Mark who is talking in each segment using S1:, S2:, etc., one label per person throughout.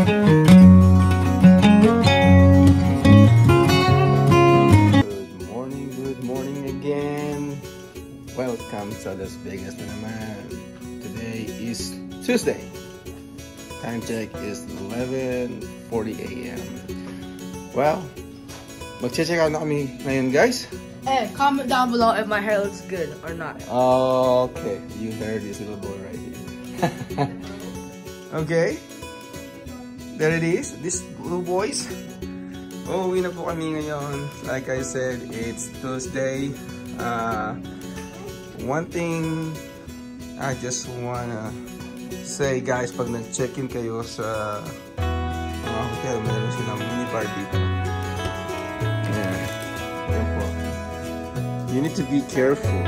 S1: Good morning again. Welcome sa Las Vegas na naman. Today is Tuesday. Time check is 11:40 a.m. Well, mag-check out na kami ngayon, guys.
S2: Hey, comment down below if my hair looks good or not.
S1: Okay, you heard this little boy right here. Okay, there it is. These little boys. Uuwi na po kami ngayon. Like I said, it's Tuesday. One thing I just wanna say, guys, pag nag-check-in kayo sa hotel, meron silang minibar dito. Ayan. Ayan po. You need to be careful.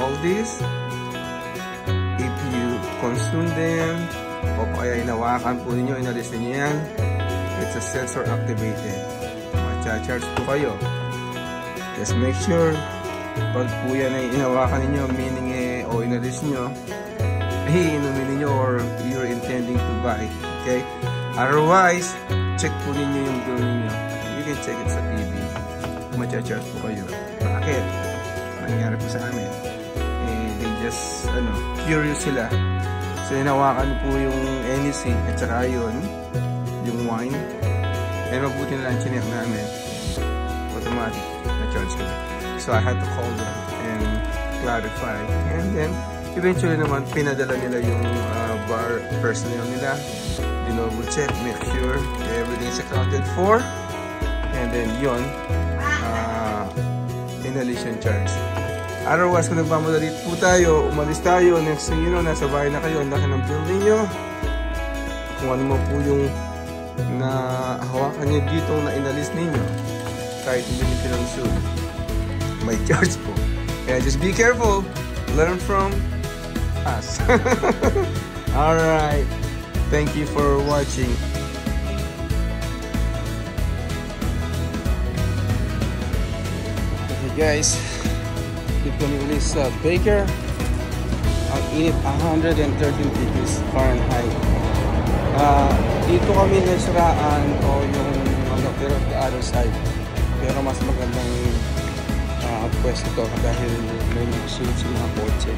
S1: All this, if you consume them, o kaya inawakan po ninyo, inalis ninyo yan, it's a sensor activated. Macha-charge po kayo. Just make sure, pag po yan ay inawakan ninyo, meaning o inalis nyo, inumin ninyo or you're intending to buy. Okay? Otherwise, check po ninyo yung bill ninyo. You can check it sa TV. Macha-charge po kayo. Bakit? Nangyari po sa amin. They just, curious sila. So, hinawakan po yung NEC at saka yun, yung wine. And mabuti na lang chinek namin. Automatic na-charge ko. So, I had to call them and clarify. And then, eventually naman, pinadala nila yung bar personnel nila. Dinoble check, make sure everything is accounted for. And then, yun, inalis yung charge. Otherwise, kung nagmamadali po tayo, umalis tayo, next thing you know, nasa bahay na kayo, ang laki ng building nyo. Kung ano mo po yung nahawakan nyo dito na inalis ninyo, kahit hindi nyo pinang-suit, may charge po. Kaya just be careful, learn from us. Alright, thank you for watching. Okay guys, dito kami ulit sa Baker. Ang init, 113 degrees Fahrenheit. Dito kami nasiraan o yung pero the other side. Pero mas magandang pwesto to dahil may shades yung mga kotse.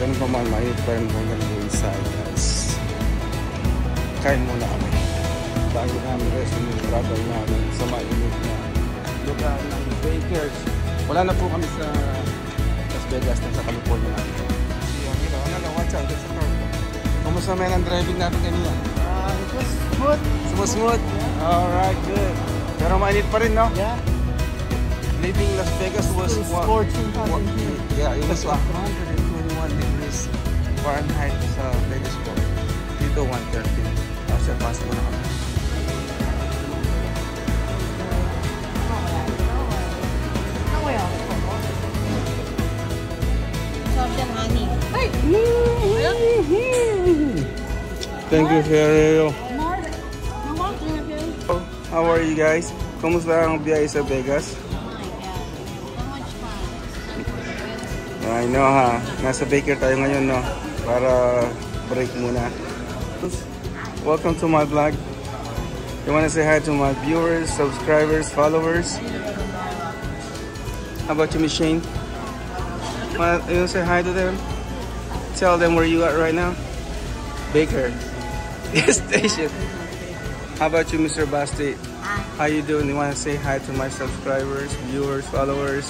S1: Ganun pa man, mainit pa rin hanggang inside. Kain muna kami bago namin rest yung travel namin sa mainit na lugar ng Bakers. Wala na po kami sa Las Vegas na sa California natin. Watch out, that's a car. Kumusta man ang driving natin kanina?
S2: It was smooth.
S1: Smooth? Yeah. Alright, good. Pero mainit pa rin, no?
S2: Yeah.
S1: Leaving Las Vegas was
S2: scorching hot in here.
S1: Yeah, it was 121 degrees Fahrenheit sa Vegas po. Dito 113. Kasi pass mo na kami. Thank you, Ferrero. How are you guys? Kumusta ang biyahe sa Vegas? I know ha. Nasa Baker tayo ngayon, no? Para break muna. Welcome to my vlog. You wanna say hi to my viewers, subscribers, followers? How about you, Miss Shane? You wanna say hi to them? Tell them where you are right now. Baker. Yes, station. How about you, Mr. Basti? How you doing? You want to say hi to my subscribers, viewers, followers?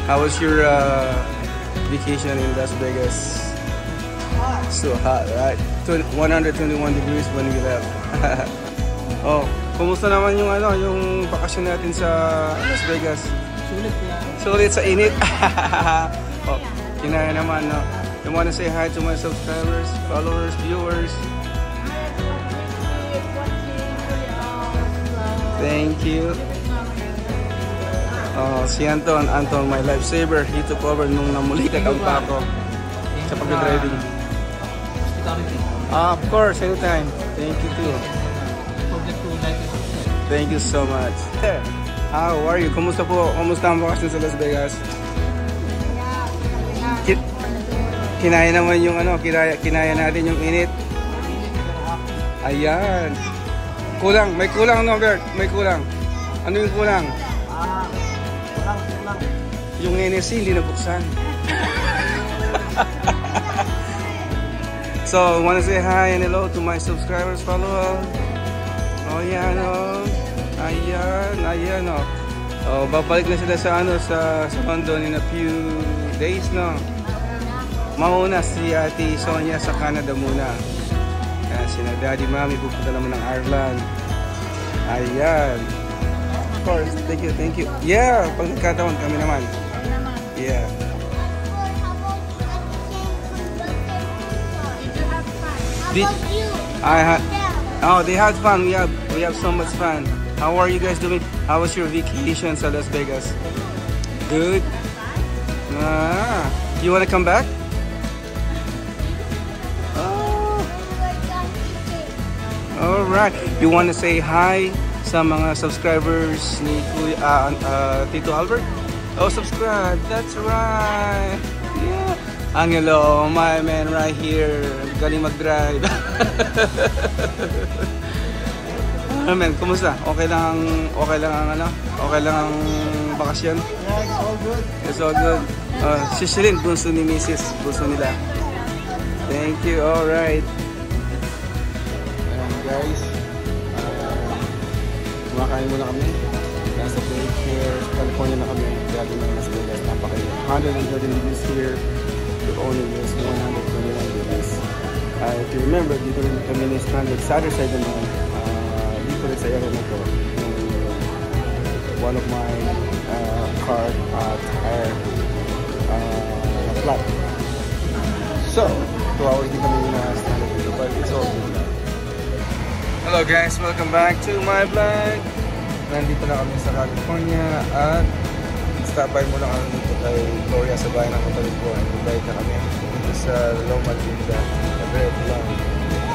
S1: How was your vacation in Las Vegas? So hot, right? 121 degrees when we left. Oh, kumusta naman yung yung bakasyon natin sa Las Vegas? Sulit sa init. Oh, kinaya naman, no? You want to say hi to my subscribers, followers, viewers? Thank you. Si Anton, my lifesaver. He took over nung namulikat ang pako sa pag-driving. Of course, anytime. Thank you too. Thank you so much. How are you? Kumusta po? Kumusta ang bakasyon sa Las Vegas? kinaya naman yung ano, kinaya natin yung init. Ayan. Kulang, may kulang no, Bert? May kulang. Ano yung kulang?
S3: Kulang.
S1: Yung NSC hindi nabuksan. So, wanna say hi and hello to my subscribers, followers. Oh, yan, oh. Ayan, oh. Oh, babalik na sila sa ano, sa London in a few days, no? Mauna si Ate Sonia sa Canada muna. Ayan, sina Daddy, Mami, pupunta naman ng Ireland. Ayan. Of course, thank you. Yeah, pag nagkataon kami naman. Yeah. Oh, they had fun. We have so much fun. How are you guys doing? How was your vacation sa Las Vegas? Good. You wanna come back? Oh. All right. You wanna say hi sa mga subscribers ni Tito Albert? Oh, subscribe. That's right. Yeah. Angelo, my man right here. Galing mag-drive. Man, kumusta? Okay lang ang ano? Okay lang ang bakasyon?
S3: Yeah, it's all good.
S1: It's all good. Si Shirin, bunso ni Mrs. Bunso nila. Thank you. All right. Ayan guys. Kumakain muna kami. Nasa break here. California na kami. Galing ng Las Vegas. Napakainit. 130 degrees here. The only is 121 degrees. If you remember, dito rin kami ni stranded sa other side naman. Dito rin sa area na to. One of my car tire flat. So, 2 hours din kami na stranded dito. But it's all good. Hello guys, welcome back to my vlog. Nandito na kami sa California at stop by muna kami dito kay Gloria sa bahay ng kapatid ko. And invite na kami dito sa Loma Linda.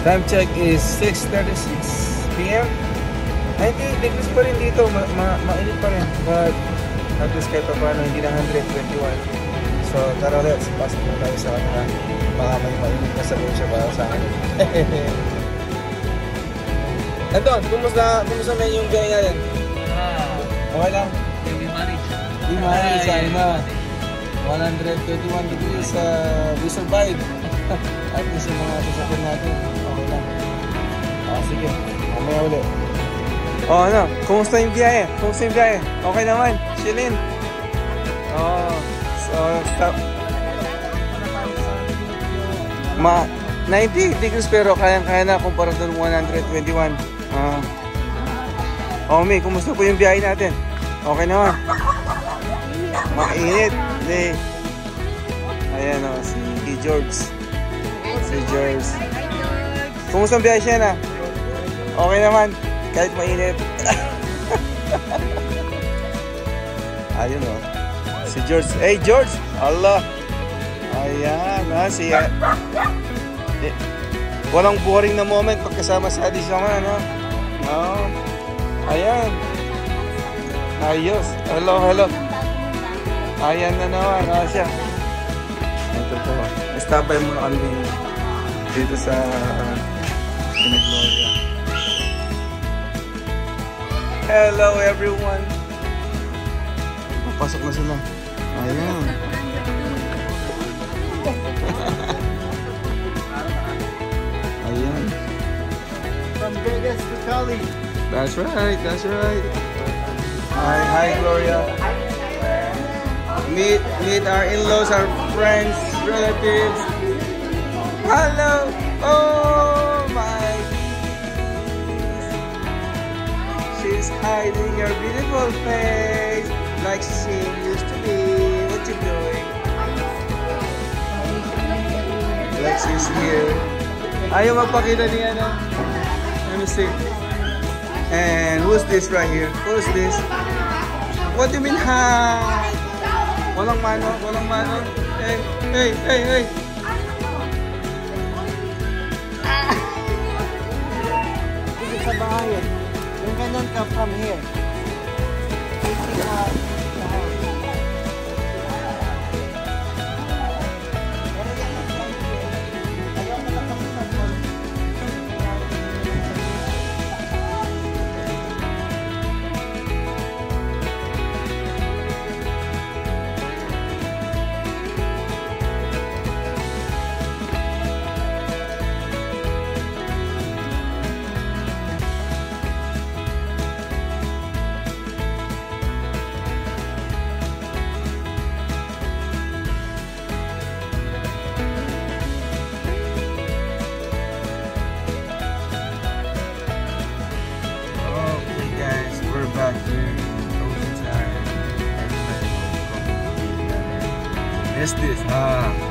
S1: Time check is 6:36 PM. 90 degrees pa rin dito, mainit pa rin. But at least kahit pa paano, hindi na 121. So tara, let's pasok na tayo sa kanila. Baka may mainit na sabihin siya para sa akin. Anton, kumusta na yung biyahe natin? Okay lang? We managed, ano, 121 degrees, we survived. At least yung mga sasakyan natin, okay lang. Sige, mamaya ulit. Ano, kumusta yung biyahe? Okay naman, chillin. Stop. 90 degrees pero kaya na kumpara doon 121. May, kumusta po yung biyahe natin? Okay naman. Mainit. Ayan o, si George. Kumusta ang biyahe siya na? Okay naman. Kahit mainit. Ayun o. Si George. Hey George! Allah! Ayan ha, walang boring na moment pagkasama sa Addis naman, no? Ayan. Ayos. Hello. Ayan na naman. Siya. Ito po. Stop by muna kami dito sa Gloria. Hello everyone. Papasok na sila. Ayan. Ayan.
S3: From Vegas to Cali.
S1: That's right. Hi Gloria. Meet our in-laws, our friends, relatives. Hello. Oh my. She's hiding her beautiful face like she used to be. What you doing? Like she's here. Ayaw magpakita niya na. Let me see. And who's this right here? Who's this? What do you mean hi? Walang mano. Hey.
S3: Dito sa bahay. Yung ganyan ka from here.
S1: Yes, this.